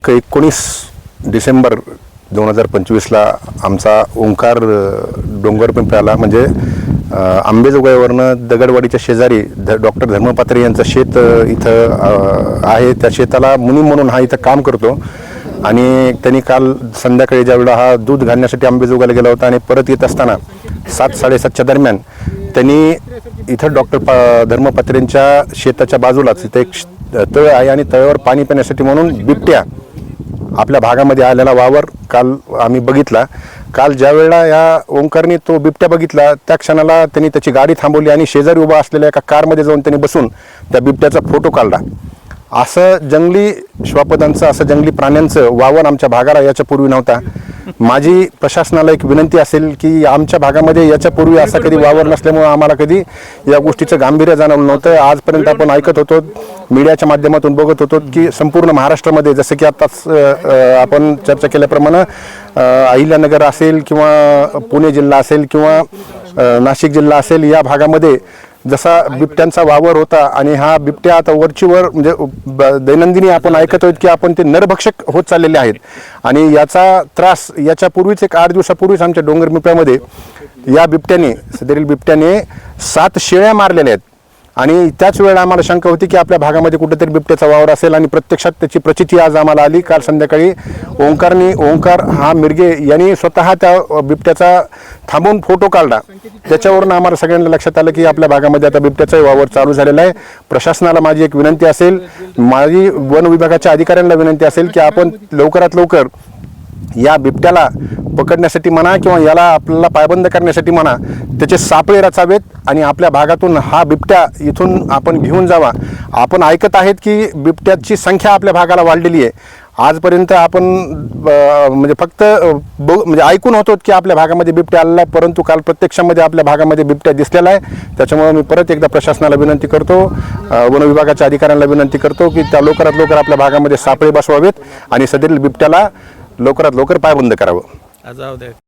19 डिसेंबर 2025ला आमचा ओंकार डोंगर पिंपळाला म्हणजे आंबेजोगाईवरनं दगडवाडीच्या शेजारी डॉक्टर धर्मपात्रे यांचं शेत इथं आहे. त्या शेताला मुनी म्हणून हा इथं काम करतो आणि त्यांनी काल संध्याकाळी ज्यावेळेला हा दूध घालण्यासाठी आंबेजोगाईला गेला होता आणि परत येत असताना 7-7:30च्या दरम्यान त्यांनी इथं डॉक्टर धर्मपात्रेंच्या शेताच्या बाजूलाच इथं एक तळ आहे आणि तळ्यावर पाणी पिण्यासाठी म्हणून बिबट्या आपल्या भागामध्ये आलेला वावर काल आम्ही बघितला. काल ज्या वेळेला या ओंकारने तो बिबट्या बघितला त्या क्षणाला त्यांनी त्याची गाडी थांबवली आणि शेजारी उभा असलेल्या एका कारमध्ये जाऊन त्यांनी बसून त्या बिबट्याचा फोटो काढला. असं जंगली श्वापदांचं असं जंगली प्राण्यांचं वावर आमच्या भागाला याच्यापूर्वी नव्हता. माझी प्रशासनाला एक विनंती असेल की आमच्या भागामध्ये याच्यापूर्वी असा कधी वावर नसल्यामुळे आम्हाला कधी या गोष्टीचं गांभीर्य जाणवलं नव्हतं. आजपर्यंत आपण ऐकत होतो, मीडियाच्या माध्यमातून बघत होतो की संपूर्ण महाराष्ट्रामध्ये जसं की आताच आपण चर्चा केल्याप्रमाणे अहिल्यानगर असेल किंवा पुणे जिल्हा असेल किंवा नाशिक जिल्हा असेल, या भागामध्ये जसा बिबट्यांचा वावर होता आणि हा बिबट्या आता वरचीवर म्हणजे दैनंदिनी आपण ऐकत आहोत की आपण ते नरभक्षक होत चाललेले आहेत. आणि याचा त्रास याच्यापूर्वीच एक 8 दिवसापूर्वीच आमच्या डोंगर पिंपळामध्ये या बिबट्याने सदरील बिबट्याने 7 शेळ्या मारलेल्या आहेत. आणि त्याच वेळेला आम्हाला शंका होती की आपल्या भागामध्ये कुठेतरी बिबट्याचा वावर असेल आणि प्रत्यक्षात त्याची प्रचिती आज आम्हाला आली. काल संध्याकाळी ओंकार हा मिरगे यांनी स्वतः त्या बिबट्याचा थांबून फोटो काढला. त्याच्यावरून आम्हाला सगळ्यांना लक्षात आलं की आपल्या भागामध्ये आता बिबट्याचाही वावर चालू झालेला आहे. प्रशासनाला माझी एक विनंती असेल, माझी वन विभागाच्या अधिकाऱ्यांना विनंती असेल की आपण लवकरात लवकर या बिबट्याला पकडण्यासाठी म्हणा किंवा याला आपल्याला पायबंद करण्यासाठी म्हणा त्याचे सापळे रचावेत आणि आपल्या भागातून हा बिबट्या इथून आपण घेऊन जावा. आपण ऐकत आहेत की बिबट्याची संख्या आपल्या भागाला वाढलेली आहे. आजपर्यंत आपण म्हणजे फक्त म्हणजे ऐकून होतो की आपल्या भागामध्ये बिबट्या आलेला आहे, परंतु काल प्रत्यक्षामध्ये आपल्या भागामध्ये बिबट्या दिसलेला आहे. त्याच्यामुळे मी परत एकदा प्रशासनाला विनंती करतो, वन विभागाच्या अधिकाऱ्यांना विनंती करतो की त्या लवकरात लवकर आपल्या भागामध्ये सापळे बसवावेत आणि सदरील बिबट्याला लवकरात लवकर पायबंद करावं.